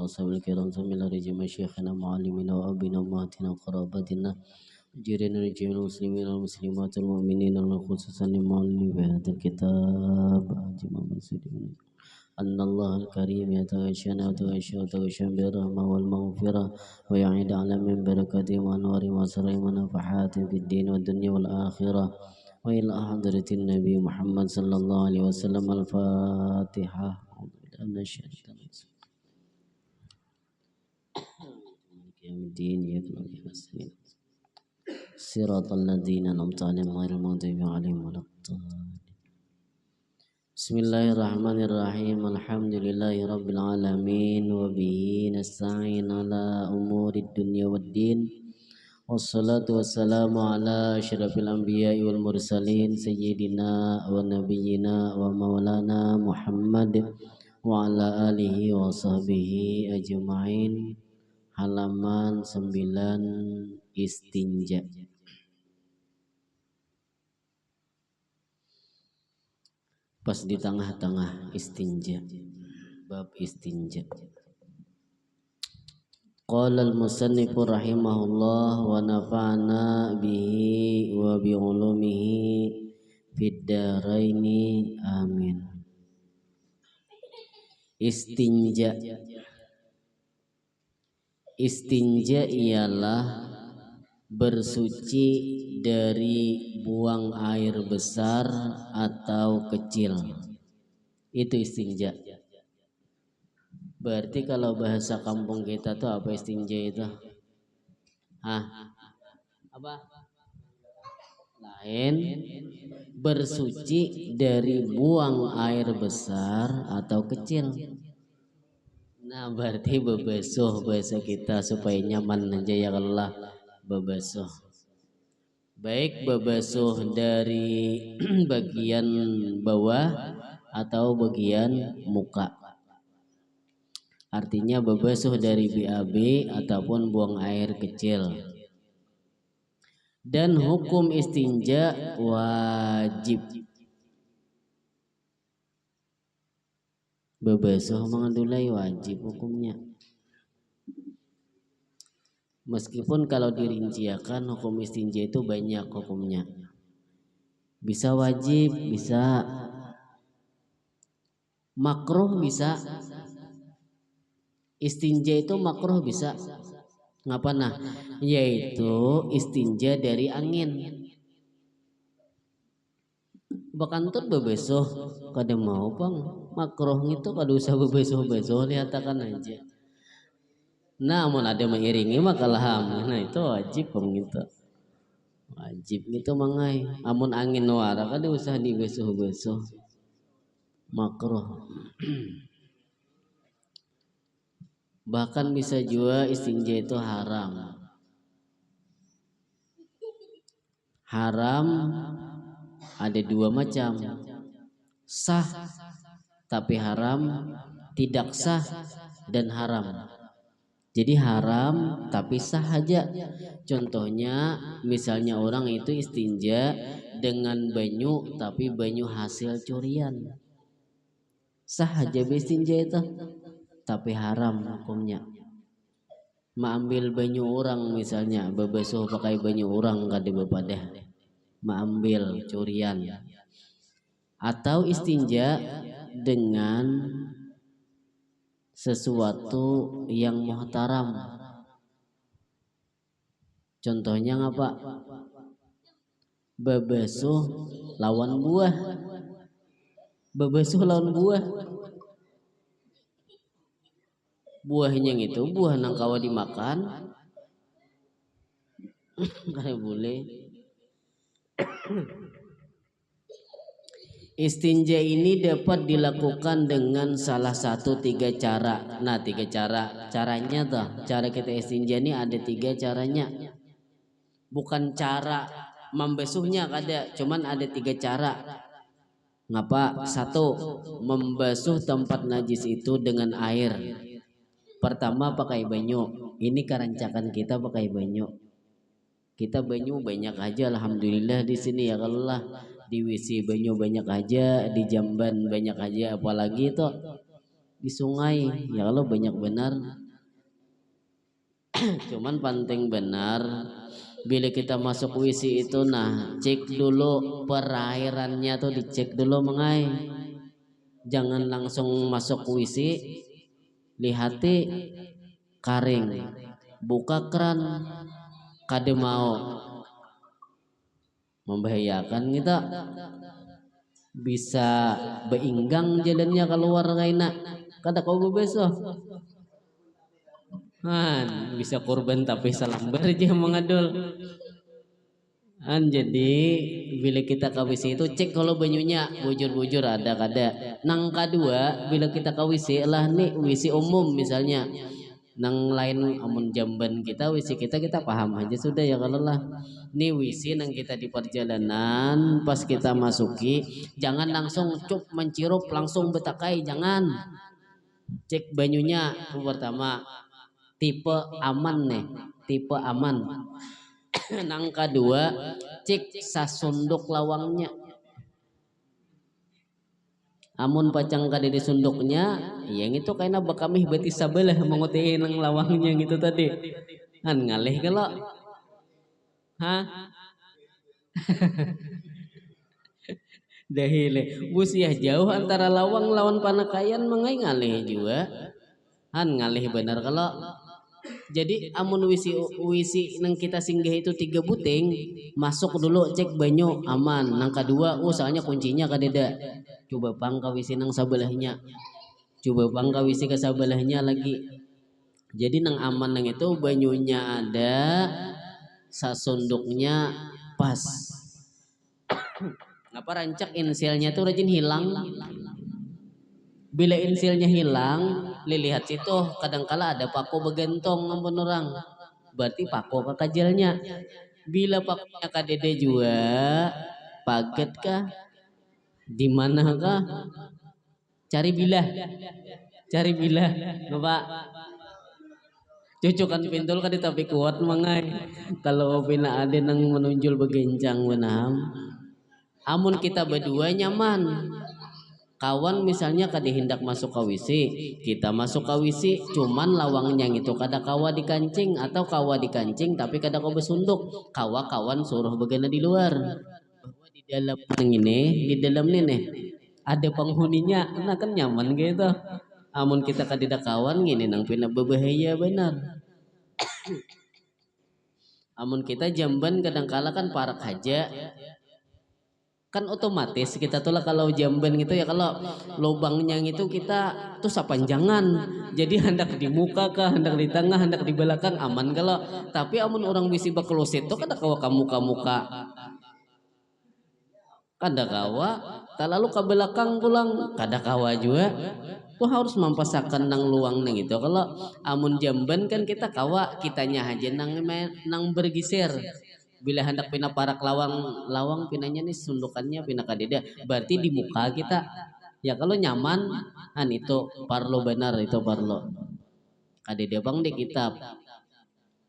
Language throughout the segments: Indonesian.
وأصحاب الكرام ثم إلى رجال مشايخنا معلمنا وأبينا وأمهاتنا وقرابتنا جيران رجال المسلمين والمسلمات المؤمنين خصوصا لمؤلف هذا الكتاب جمع مسلمين أن الله الكريم يتغشنا وتغشى بالرحمة والمغفرة ويعيد على من بركاته وأنوار وأسرار ونفحات في الدين والدنيا والآخرة وإلى حضرة النبي محمد صلى الله عليه وسلم. الفاتحة. يوم الدين صراط الذين أنعمت عليهم غير المغضوب عليهم ولا الضالين. Bismillahirrahmanirrahim. Alhamdulillahi rabbil alamin wa bihi nasta'in ala umurid dunya waddin. Wassalatu wassalamu ala asyrafil anbiya'i wal mursalin sayyidina wa nabiyyina wa maulana Muhammad wa ala alihi wa sahbihi ajma'in. Halaman 9 istinja. Pas di tengah-tengah istinja, bab istinja. Qala al-musannifu rahimahullah wa nafa'ana bihi wa bi ulumihi fid dharaini amin. Istinja. Istinja ialah bersuci dari buang air besar atau kecil. Itu istinja. Berarti kalau bahasa kampung kita tuh apa istinja itu? Apa? Lain bersuci dari buang air besar atau kecil. Nah berarti bebesuh bahasa kita supaya nyaman aja ya Allah. Bebesuh. Baik bebesuh dari bagian bawah atau bagian muka. Artinya bebesuh dari BAB ataupun buang air kecil. Dan hukum istinja wajib. Bebesuh mengandulai wajib hukumnya. Meskipun kalau dirinciakan hukum istinja itu banyak hukumnya. Bisa wajib, bisa makruh, bisa istinja itu makruh bisa. Ngapa nah? Yaitu istinja dari angin. Bahkan tuh bebesuh kada mau bang makruh itu kada usah bebesuh lihatkan aja. Namun ada mengiringi makalah ham. Nah itu wajib gitu. Wajib gitu mangai. Amun angin wara kada usah dibesuh-besuh. Makruh. Bahkan bisa juga istinja itu haram. Haram ada dua macam. Sah tapi haram, tidak sah dan haram. Jadi haram tapi sah aja. Contohnya misalnya orang itu istinja dengan banyu tapi banyu hasil curian. Sah aja istinja itu. Tapi haram hukumnya. Mengambil banyu orang misalnya bebesuh pakai banyu orang kada bepadah. Mengambil curian. Atau istinja dengan sesuatu yang muhtaram. Contohnya ngapa? Bebesuh lawan buah. Bebesuh lawan buah. Buahnya itu buah nang kawa dimakan. Kada boleh. Istinja ini dapat dilakukan dengan salah satu 3 cara. Nah 3 cara. Caranya tuh, cara kita istinja ini ada 3 caranya. Bukan cara membesuhnya kada, cuman ada 3 cara. Ngapa? 1. Membasuh tempat najis itu dengan air. Pertama pakai banyu. Ini kerancakan kita pakai banyu. Kita banyu banyak aja alhamdulillah di sini ya Allah. Di WC banyu banyak aja, di jamban banyak aja, apalagi itu di sungai ya kalau banyak benar. Cuman penting benar bila kita masuk WC itu nah cek dulu perairannya tuh, dicek dulu mengai. Jangan langsung masuk WC lihati karing, buka keran kade mau membahayakan kita, bisa beinggang jalannya keluar kaina kada kau bebeso bisa korban tapi salambar aja mengadul jadi bila kita kawisi itu cek kalau banyunya bujur-bujur ada kada. Nang kedua bila kita kawisi lah nih wisi umum misalnya, nang lain amun jamban kita wisi kita paham aja sudah ya kalau lah nih wisi nang kita di perjalanan pas kita masuki jangan langsung cuk mencirup langsung betakai, jangan. Cek banyunya pertama tipe aman nih, tipe aman. Nang kedua cek sasunduk lawangnya, amun pacang kada di sunduknya yang itu kayaknya bakamih beti sabelah menguti nang lawangnya gitu tadi kan ngalih kalau dahile busiah jauh antara lawang lawan panakayan mengai ngalih juga kan ngalih benar kalau. Jadi amun wisi nang kita singgah itu 3 buting, masuk dulu cek banyu aman. Nang kedua, soalnya kuncinya kadeda. Coba bang wisi nang sabelahnya. Coba bang wisi ke sabelahnya lagi. Jadi nang aman nang itu banyunya ada, sasunduknya pas. Apa rancak insilnya tuh rajin hilang. Bila insilnya hilang, lihat situ kadangkala ada pako begentong ampun orang. Berarti pako kekajelnya. Bila pakonya kadede juga, paget kah? Di mana kah? Cari bilah. Cari bilah, Bapak. Cucukan pintul kan tapi kuat mangai. Kalau pina ada nang menunjul begencang benam. Amun kita berdua nyaman. Kawan misalnya kada hendak masuk ke WC, kita masuk ke WC, cuman lawangnya itu kada kawa dikancing atau kawa dikancing tapi kada kau besunduk, kawa kawan suruh begana di luar. Bahwa di dalam ini, di dalam ini ada penghuninya, nah kan nyaman gitu. Amun kita kada kawan gini nang pina berbahaya benar. Amun kita jamban kadangkala kan parak aja. Kan otomatis kita tuh lah kalau jamban gitu ya kalau lubangnya itu kita tuh sapanjangan jadi hendak di muka kah hendak di tengah hendak di belakang aman kalau tapi amun orang bisi bakloset tuh kada kawa kamu muka kada kawa tak lalu ke belakang pulang kada kawa juga tuh harus mampasakan nang luang nang itu kalau amun jamban kan kita kawa kitanya aja nang bergeser. Bila hendak pina parak lawang pinanya nih sundukannya pina kadeda berarti di muka kita ya kalau nyaman kan itu parlo benar itu parlo kadeda bang di kitab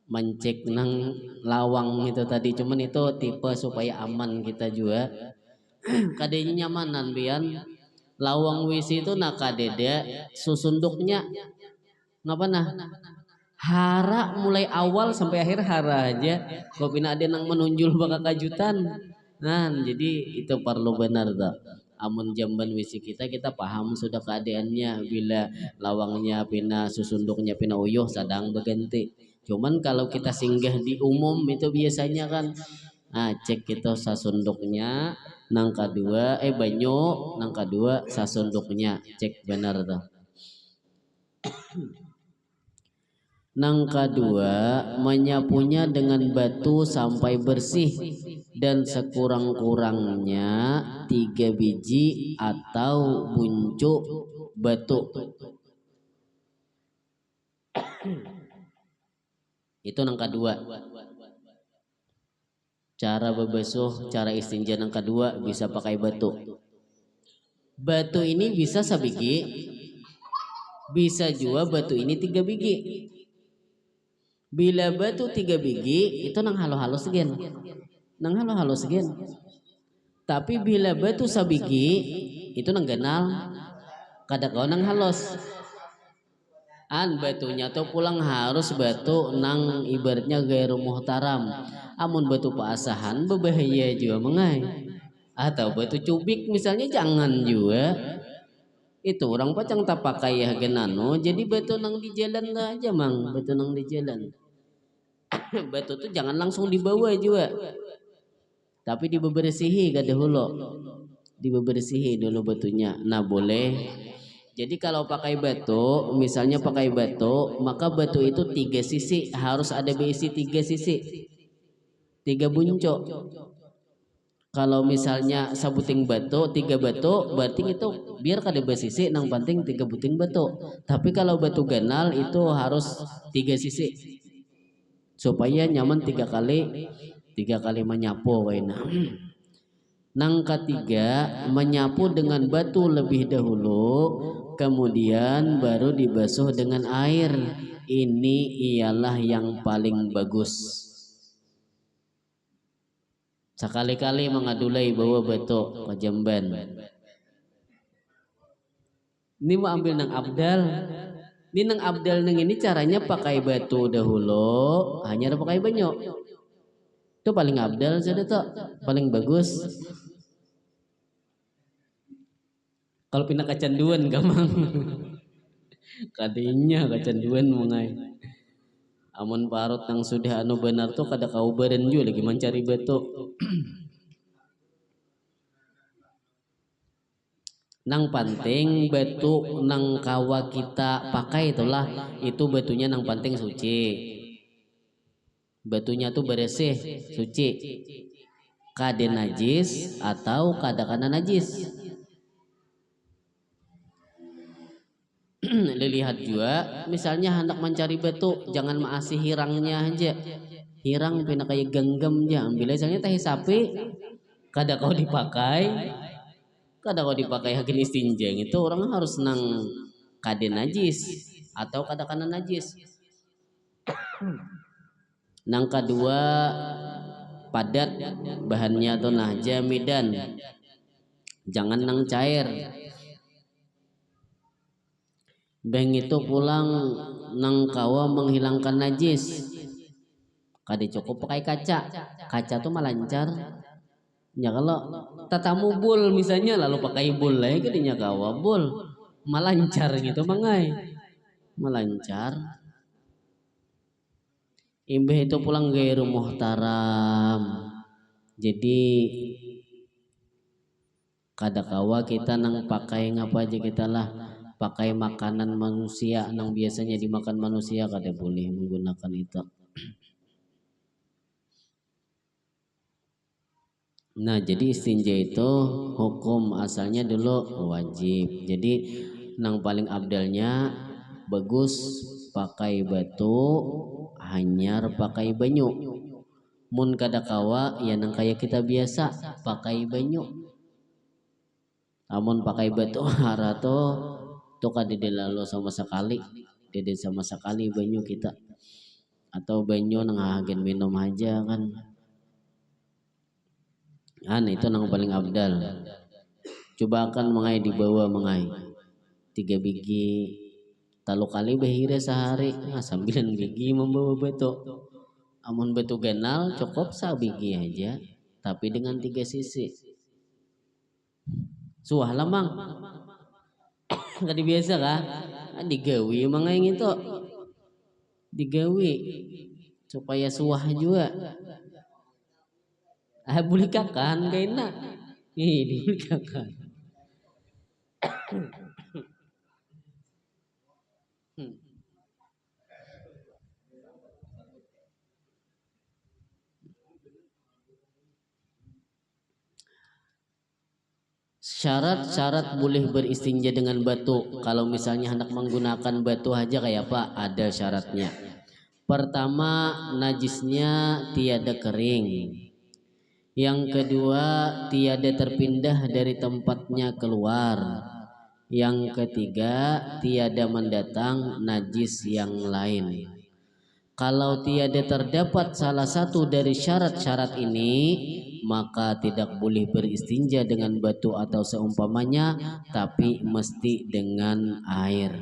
mencek nang lawang itu tadi cuman itu tipe supaya aman kita juga kadenya nyamanan bian lawang wisi itu nak kadeda susunduknya ngapa nah hara mulai awal sampai akhir hara aja kok pina ada nang menunjul bakal kajutan nah jadi itu perlu benar tak amun jamban wisi kita paham sudah keadaannya bila lawangnya pina susunduknya pina uyuh sadang berganti cuman kalau kita singgah di umum itu biasanya kan cek kita sasunduknya nang kedua banyu nang kedua sasunduknya cek benar tuh. Nang kedua, menyapunya dengan batu sampai bersih dan sekurang-kurangnya 3 biji atau buncuk batu. Itu nang kedua. Cara bebesuh, cara istinja nang kedua bisa pakai batu. Batu ini bisa sabigi, bisa juga batu ini 3 biji. Bila batu 3 biji itu nang halus gen, nang halus gen. Tapi bila batu sabigi itu nang ganal, kada kau nang halus. Batunya tuh pulang harus batu nang ibaratnya gairu muhtaram. Amun batu paasahan berbahaya juga mengai. Atau batu cubik misalnya jangan juga. Itu orang pacang tak pakai ya genano. Jadi batu nang di jalan lah aja mang, batu nang di jalan. Batu tuh jangan langsung dibawa juga. Tapi dibersihi kada dahulu. Dibersihi dulu batunya. Nah boleh. Jadi kalau pakai batu, misalnya pakai batu, maka batu itu 3 sisi, harus ada berisi 3 sisi, 3 buncok. Kalau misalnya sabuting batu, 3 batu, berarti itu biar kada bersisi, nang penting 3 buting batu. Tapi kalau batu ganal itu harus 3 sisi, supaya nyaman 3 kali menyapu kayaknya. Nang ketiga, menyapu dengan batu lebih dahulu, kemudian baru dibasuh dengan air. Ini ialah yang paling bagus. Sekali-kali mengadulai bawa batu ke Jamban. Ini mau ambil nang abdal. Ini nang abdal nang ini caranya pakai batu dahulu, hanya pakai banyu. Itu paling abdal saja tuh, paling bagus. Kalau pindah kecanduan gampang. Kadinya kecanduan mengai. Amun parut yang sudah anu benar tuh kada kaubaran juga lagi mencari batu. Nang penting batu nang kawa kita pakai itulah, itu batunya nang penting suci. Batunya tuh bersih, suci. Kada najis atau kada kana najis. Lihat juga, misalnya hendak mencari batu, jangan maasi hirangnya aja. Hirang pina kayak genggam aja. Ambil misalnya tahi sapi, kada kau dipakai, kada kau dipakai hakin istinjeng itu orang harus nang kada najis atau kada kana najis. Nang kedua padat bahannya tuh nah jamidan, jangan nang cair. Beng itu pulang nang kawa menghilangkan najis. Kada cukup pakai kaca tuh melancar. Ya kalau tatamu bul misalnya lalu pakai bul lagi kadinya kawa bul melancar gitu mangai. Melancar. Imbah itu pulang gairu muhtaram. Jadi kada kawa kita nang pakai ngapa aja kita lah, pakai makanan manusia nang biasanya dimakan manusia kada boleh menggunakan itu. Nah jadi istinja itu hukum asalnya dulu wajib. Jadi nang paling abdalnya bagus pakai batu, hanyar pakai banyu. Mun kada kawa ya nang kayak kita biasa pakai banyu. Amun pakai batu hara tuh kada dilalu sama sekali, tidak sama sekali banyu kita. Atau banyu nang agen minum aja kan. Itu nang paling abdal. Coba akan mengai di bawah mengai 3 biji, talu kali bahire sehari, 9 biji membawa batu. Amun batu ganal cukup 1 biji aja, tapi dengan 3 sisi. Suah lamang. Kada biasa kah? Digawi mengai itu. Digawi supaya suah juga. Boleh kakan kayaknya. Boleh kakan. Syarat-syarat boleh beristinja dengan batu. Kalau misalnya hendak menggunakan batu aja kayak apa? Ada syaratnya. Pertama, najisnya tiada kering. Yang kedua, tiada terpindah dari tempatnya keluar. Yang ketiga, tiada mendatang najis yang lain. Kalau tiada terdapat salah satu dari syarat-syarat ini, maka tidak boleh beristinja dengan batu atau seumpamanya, tapi mesti dengan air.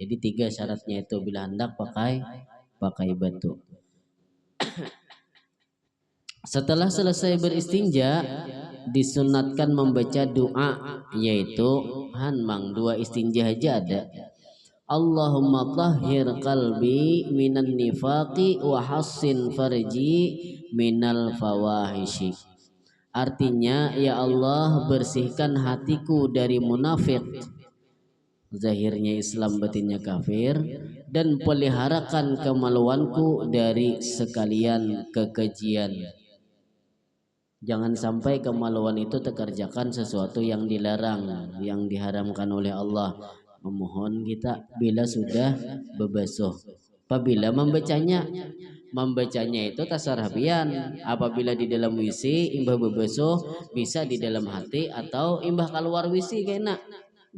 Jadi 3 syaratnya itu bila hendak pakai batu. Setelah selesai beristinja, disunatkan membaca doa, yaitu hanmang 2 istinja aja ada. Allahumma tahhir qalbi minan nifaqi wa hassin farji minal fawahishi. Artinya, ya Allah, bersihkan hatiku dari munafik, zahirnya Islam batinnya kafir, dan peliharakan kemaluanku dari sekalian kekejian. Jangan sampai kemaluan itu terkerjakan sesuatu yang dilarang, yang diharamkan oleh Allah. Memohon kita bila sudah bebasuh. Apabila membacanya itu tasarhabian. Apabila di dalam WC imbah bebasuh, bisa di dalam hati atau imbah keluar WC kena.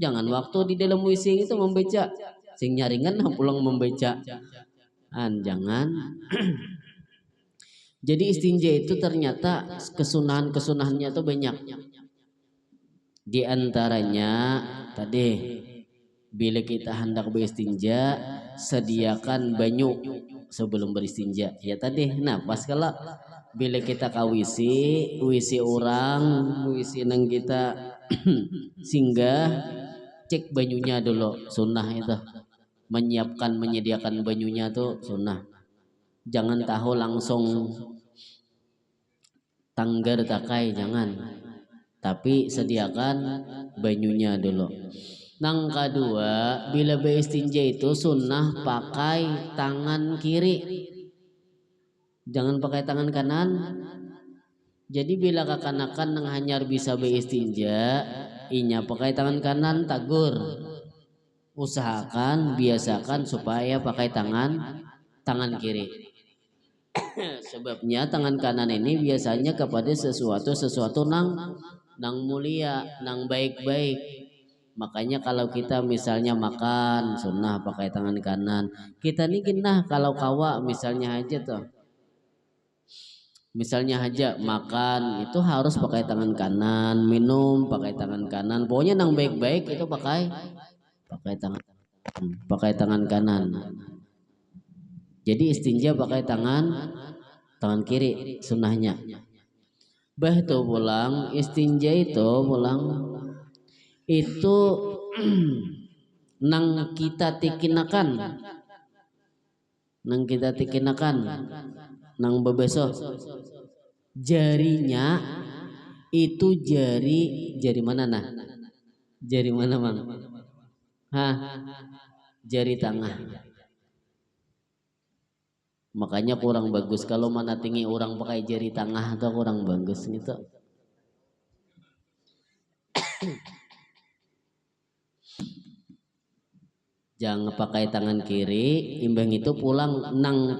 Jangan waktu di dalam WC itu membaca, sing nyaringan pulang membaca. Jangan. Jadi istinja itu ternyata kesunahan-kesunahannya itu banyak. Di antaranya tadi, bila kita hendak beristinja, sediakan banyu sebelum beristinja. Ya tadi, nah pas kalau bila kita ke WC orang, WC nang kita singgah, cek banyunya dulu, sunnah itu. Menyediakan banyunya tuh sunnah. Jangan tahu langsung tanggar takai, jangan, tapi sediakan banyunya dulu. Nang kedua, bila beristinja itu sunnah pakai tangan kiri, jangan pakai tangan kanan. Jadi bila kakanakan nang hanyar bisa beristinja, inya pakai tangan kanan tagur. Usahakan biasakan supaya pakai tangan kiri. Sebabnya tangan kanan ini biasanya kepada sesuatu nang mulia, nang baik-baik. Makanya kalau kita misalnya makan sunnah pakai tangan kanan. Kita nih genah kalau kawa misalnya aja tuh. Misalnya aja makan itu harus pakai tangan kanan, minum pakai tangan kanan. Pokoknya nang baik-baik itu pakai tangan kanan. Jadi istinja pakai tangan kiri sunnahnya. Bah itu pulang istinja itu itu nang kita tikinakan nang bebeso jarinya itu jari mana nah? Jari mana mang? Jari tengah. Makanya kurang bagus kalau mana tinggi orang pakai jari tengah atau kurang bagus gitu. Jangan pakai tangan kiri, imbang itu pulang nang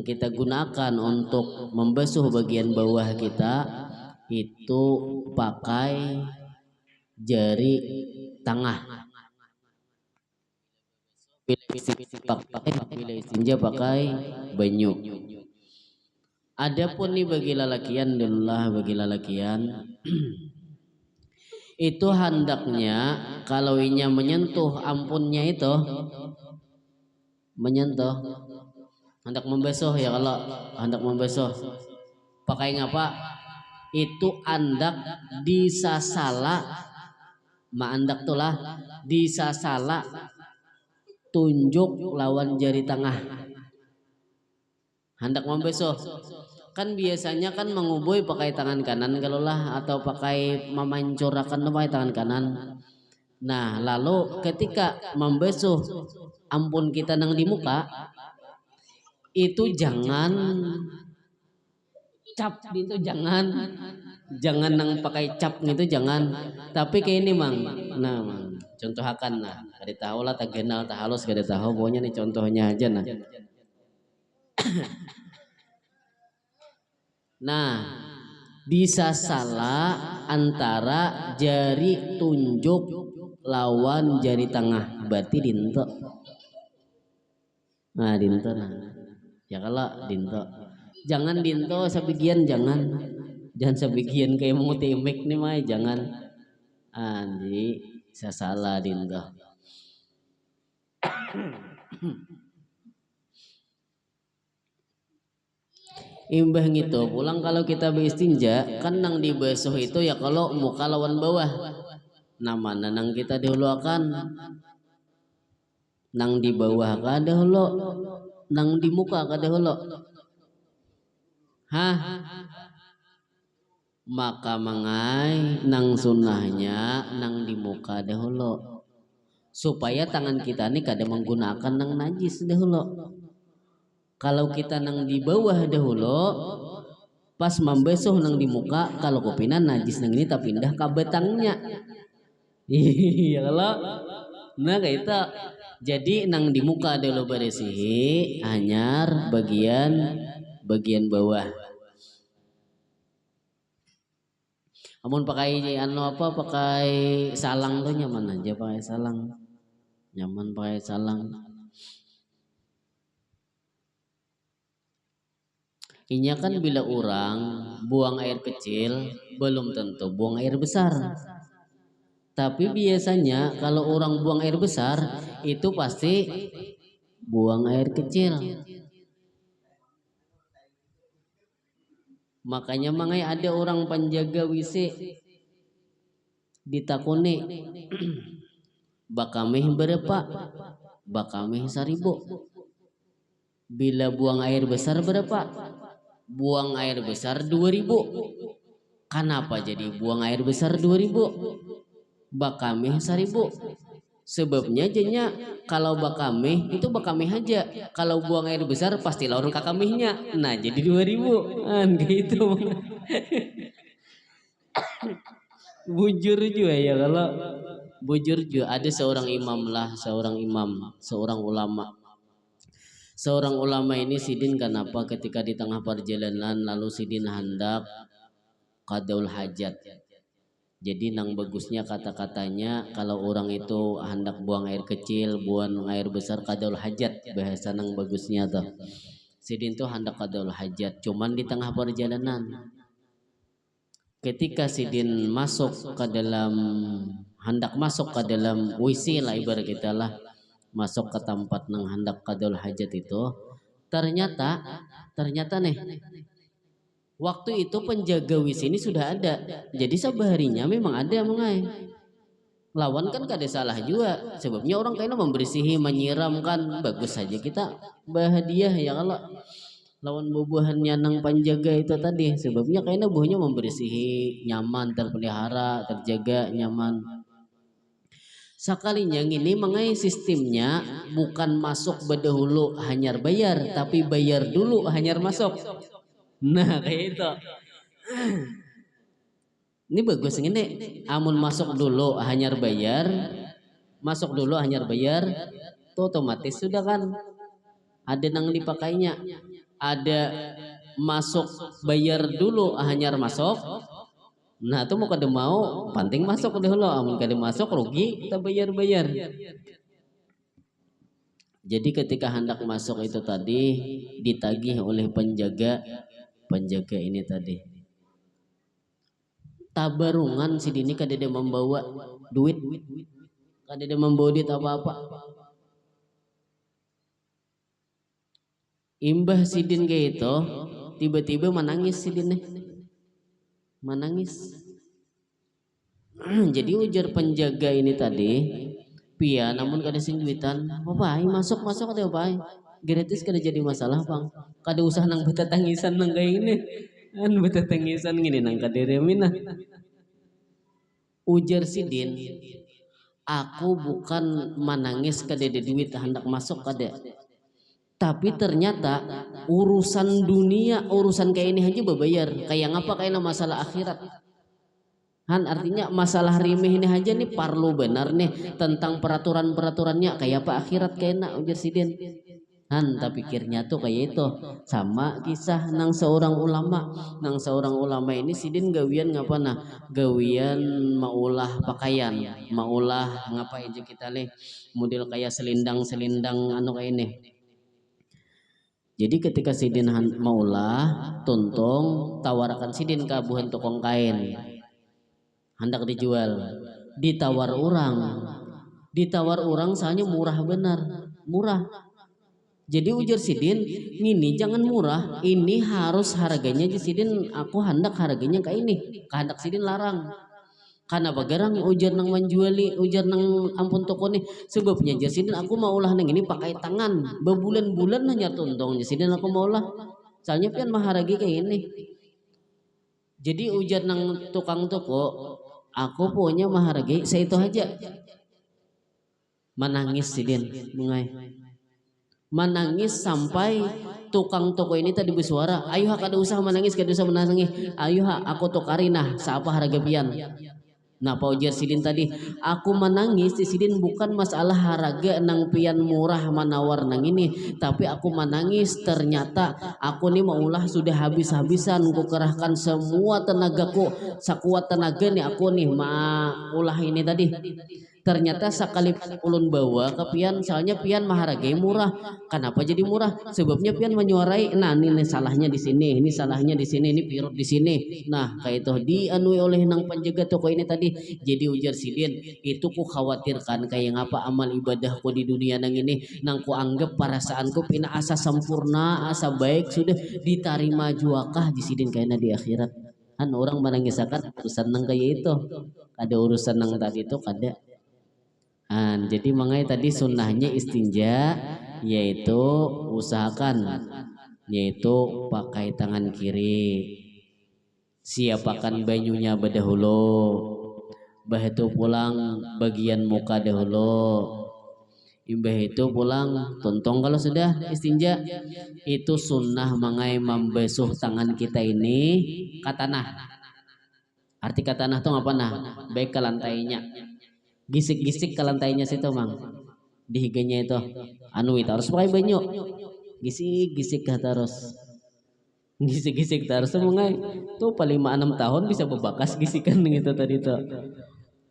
kita gunakan untuk membasuh bagian bawah kita itu pakai jari tengah. Bila istinja pakai banyu. Adapun nih bagi lalakian itu hendaknya kalau inya menyentuh ampunnya itu hendak membasuh ya, kalau hendak membasuh pakai ngapa itu andak disasala maandak tulah disasala tunjuk lawan jari tengah hendak membasuh. Kan biasanya kan mengubui pakai tangan kanan kalau lah, atau pakai memancurkan pakai tangan kanan. Nah lalu ketika membasuh ampun kita nang di muka itu jangan cap itu, jangan nang pakai cap gitu, jangan, tapi kayak ini mang. Nah mang contoh akan nah kada tahu lah, tak kenal tak halus kada tahu, pokoknya nih contohnya aja nah. Nah bisa salah antara jari tunjuk lawan jari tengah, berarti dinto. Nah dinto nah ya, kalau dinto jangan dinto sebagian, jangan sebagian kayak mau timik nih mah, jangan. Jadi saya salah dinto. Imbah gitu pulang kalau kita beristinja kan nang dibasuh itu ya kalau muka lawan bawah. Nama nang kita dahulu akan nang di bawah ka dahulu, nang di muka ka dahulu. Hah? Maka mangai nang sunnahnya nang di muka dahulu. Supaya tangan kita ini kada menggunakan nang najis dahulu. Kalau kita nang di bawah dahulu, pas membasuh nang di muka, kalau kopinan najis nang ini tak pindah ke betangnya. Iya kalau, nah kayak itu. Jadi nang di muka dulu bersih, hanyar bagian bawah. Amun pakai anu apa, pakai salang tuh nyaman aja pakai salang, nyaman pakai salang. Inya kan bila orang buang air kecil belum tentu buang air besar. Tapi biasanya kalau orang buang air besar itu pasti buang air kecil. Makanya mangai ada orang penjaga WC ditakuni bakameh berapa? Bakameh 1000. Bila buang air besar berapa? Buang air besar 2000. Kenapa jadi buang air besar 2000? Bakameh 1000. Sebabnya jadinya kalau bakameh itu bakameh aja. Kalau buang air besar pasti lawan kakamehnya. Nah jadi 2000 kan gitu. Bujur juga ya kalau bujur juga ada seorang imam lah, seorang ulama. Seorang ulama ini sidin kenapa ketika di tengah perjalanan lalu sidin hendak qadaul hajat. Jadi nang bagusnya kata-katanya kalau orang itu hendak buang air kecil, buang air besar qadaul hajat, bahasa nang bagusnya tuh. Sidin tuh hendak qadaul hajat, cuman di tengah perjalanan. Ketika sidin masuk ke dalam hendak masuk ke dalam WC lah ibarat kita lah, masuk ke tempat nang hendak qadaul hajat itu, ternyata nih waktu itu penjaga WC ini sudah ada. Jadi sabaharinya memang ada mengai. Lawan kan kada salah juga. Sebabnya orang kayaknya membersihi, menyiram kan bagus saja kita bahagia ya kalau lawan bubuhannya nang penjaga itu tadi. Sebabnya kayaknya buahnya membersihi, nyaman, terpelihara, terjaga, nyaman. Sekalinya ini mengai sistemnya bukan masuk berdahulu hanyar bayar, tapi bayar dulu hanyar masuk. Nah kayak itu. Ini bagus ini. Amun masuk dulu hanyar bayar, itu otomatis sudah kan ada nang dipakainya. Ada masuk bayar dulu hanyar masuk. Nah itu mau kada mau penting masuk dulu. Amun kada masuk rugi kita bayar. Jadi ketika hendak masuk itu tadi ditagih oleh penjaga ini tadi. Tabarungan si dini kada ada membawa duit, kada ada membawa duit apa-apa. Imbah sidin kayak itu tiba-tiba menangis sidin menangis. Jadi ujar penjaga ini tadi, pia namun kada sing duitan, bapak masuk ada bapak. Gratis kada jadi masalah bang. Kada usah nang beta tangisan nang kayak ini. Kan beta tangisan gini nang kaderemin. Ujar sidin, aku bukan menangis kada ada duit hendak masuk kada. Tapi ternyata urusan dunia, urusan kayak ini aja berbayar. Kayak ngapa kayak masalah akhirat. Han artinya masalah rimeh ini aja nih parlu benar nih tentang peraturan-peraturannya kayak apa akhirat kayaknya ujar sidin. Han tak pikirnya tuh kayak itu sama kisah nang seorang ulama ini sidin gawian ngapa nah gawian maulah pakaian, maulah ngapa aja kita leh model kayak selindang anu kayak ini. Jadi ketika sidin maulah tuntung tawarkan sidin ke buhan tukang kain hendak dijual, ditawar orang soalnya murah benar. murah. Jadi ujar Sidin, ini jangan murah, ini harus harganya. Sidin aku hendak harganya kayak ini, kehendak Sidin larang. Karena bagarang ujar nang menjuali, ujar nang ampun toko nih. Sebabnya Sidin aku mau ulah nang ini pakai tangan, berbulan-bulan hanya tuntong Sidin aku mau ulah. Soalnya pian maharagi kayak ini. Jadi ujar nang tukang toko, aku punya maharagi, saya itu aja. Menangis Sidin, mengai. Menangis sampai tukang toko ini tadi bersuara, ayo kada usah menangis, kada usah menangis, ayo aku tukari nah siapa harga pian. Nah Pak ujar Sidin tadi, aku menangis di Sidin bukan masalah harga nang pian murah menawar nang ini, tapi aku menangis ternyata aku nih maulah sudah habis-habisan ku kerahkan semua tenagaku, sekuat tenaga nih aku nih ulah ini tadi. Ternyata sekali ulun bawa ke pian, soalnya pian maharagai murah. Kenapa jadi murah? Sebabnya pian menyuarai, nah ini salahnya di sini, ini salahnya di sini, ini pirut di sini. Nah kayak itu dianui oleh nang penjaga toko ini tadi. Jadi ujar Sidin, itu ku khawatirkan kayak ngapa amal ibadahku di dunia nang ini, nang ku anggap perasaanku pina asa sempurna, asa baik sudah diterima juakah di Sidin kayaknya di akhirat. Kan orang menangisakan urusan nang kayak itu, ada urusan nang tadi itu kada. Jadi makanya tadi sunnahnya istinja, yaitu usahakan, yaitu pakai tangan kiri, siapakan banyunya berdahulu, itu pulang bagian muka dahulu, imbah itu pulang tontong. Kalau sudah istinja itu sunnah mangai membesuh tangan kita ini ke tanah. Arti ke tanah itu apa nah? Baik ke lantainya, gisik-gisik ke lantainya situ mang, di higanya itu itu harus pakai banyu, gisik-gisik terus, gisik-gisik terus mengai tuh paling 5-6 tahun bisa bebakas gisikan gitu tadi tuh.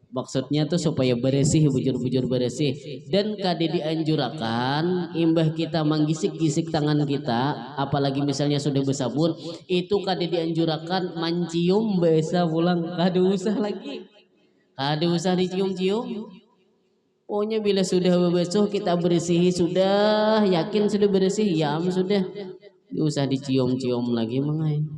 Maksudnya tuh supaya bersih, bujur-bujur bersih. Dan kade dianjurakan imbah kita menggisik-gisik tangan kita, apalagi misalnya sudah bersabun, itu kade dianjurakan mencium besa pulang, kade usah lagi, kade usah dicium-cium. Pokoknya bila sudah bebesuh kita bersihi, sudah yakin sudah bersih, ya sudah, usah dicium-cium lagi mengai.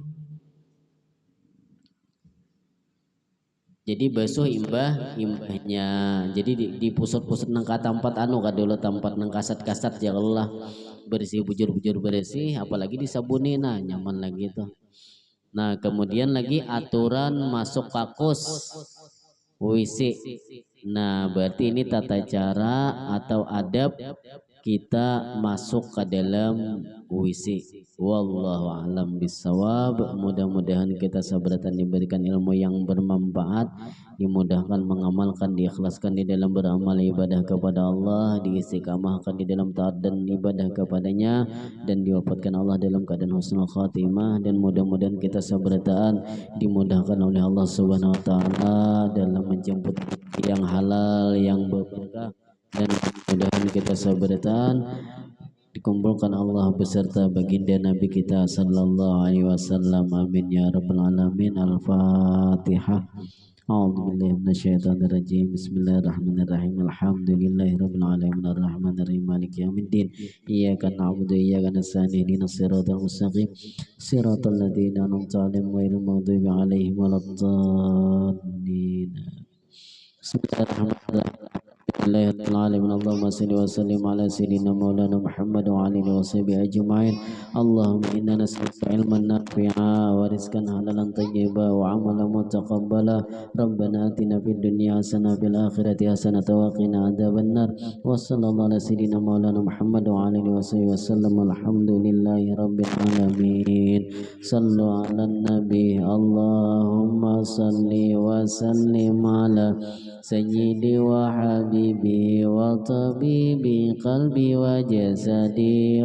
Jadi basuh imbahnya. Jadi di pusat-pusat nangka tempat kadulu tempat nang kasat-kasat ya Allah bersih, bujur-bujur bersih, apalagi disabuni, nah nyaman lagi tuh. Nah kemudian lagi aturan masuk kakus WC. Nah berarti ini tata cara atau adab kita masuk ke dalam WC. Wallahu a'lam bissawab. Mudah-mudahan kita sabratan diberikan ilmu yang bermanfaat, dimudahkan mengamalkan, diikhlaskan di dalam beramal ibadah kepada Allah, diistiqamahkan di dalam taat dan ibadah kepadanya, dan diwafatkan Allah dalam keadaan husnul khatimah. Dan mudah-mudahan kita sabratan dimudahkan oleh Allah Subhanahu wa taala dalam menjemput yang halal yang berkah, dan mudah-mudahan kita sabratan dikumpulkan Allah beserta baginda Nabi kita sallallahu alaihi wasallam. Amin ya rabbal alamin. Al-Fatihah. A'udzu billahi minasyaitonir rajim. Bismillahirrahmanirrahim. Alhamdulillahi rabbil alamin arrahmanir rahim maliki yaumiddin. Iyyaka na'budu wa iyyaka nasta'in. Ihdinas siratal mustaqim. Siratal ladzina an'amta 'alaihim ghairil maghdubi 'alaihim waladdallin. Bismillahirrahmanirrahim. Allahumma salli wa sallim ala sayyidina maulana Muhammad wa alihi wa sahbihi ajma'in. Allahumma inna nas'aluka ilman nafi'a wa rizqan halalan thayyiba wa amalan mutaqabbala. Rabbana atina fid dunya hasanah fil akhirati hasanah wa qina adzabannar. Wa sallallahu ala sayyidina maulana Muhammad wa alihi wa sahbihi wasallam. Alhamdulillahi rabbil alamin. Sallu ala nabi. Allahumma salli wa sallim ala sayyidi wa habibi wa tabibi qalbi wa jasadi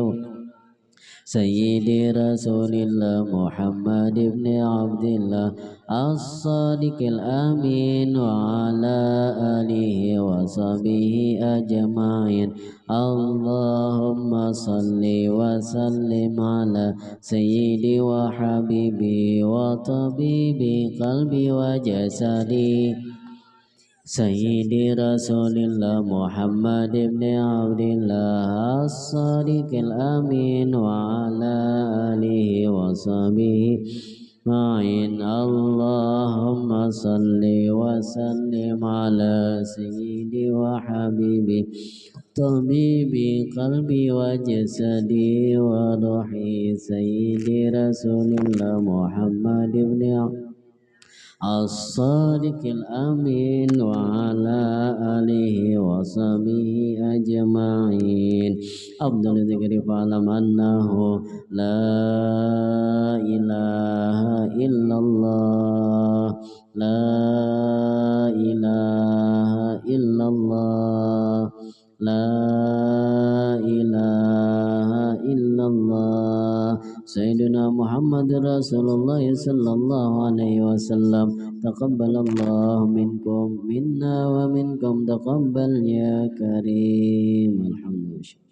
sayyidi rasulillah Muhammad ibn Abdillah as-sadiqil amin wa ala alihi wa sahbihi ajma'in. Allahumma salli wa sallim ala sayyidi wa habibi wa tabibi qalbi wa jasadi سيدي رسول الله محمد بن عبد الله الصادق الأمين وعلى آله وصحبه معين. اللهم صل وسلم على سيدي وحبيبي طبيبي قلبي وجسدي وروحي سيدي رسول الله محمد بن الصادق الأمين وعلى آله وصحبه أجمعين. أفضل ذكر فاعلم أنه لا إله إلا الله، لا إله إلا الله، لا إله إلا الله. سيدنا محمد رسول الله صلى الله عليه وسلم. تقبل الله منكم منا ومنكم، تقبل يا كريم. الحمد لله.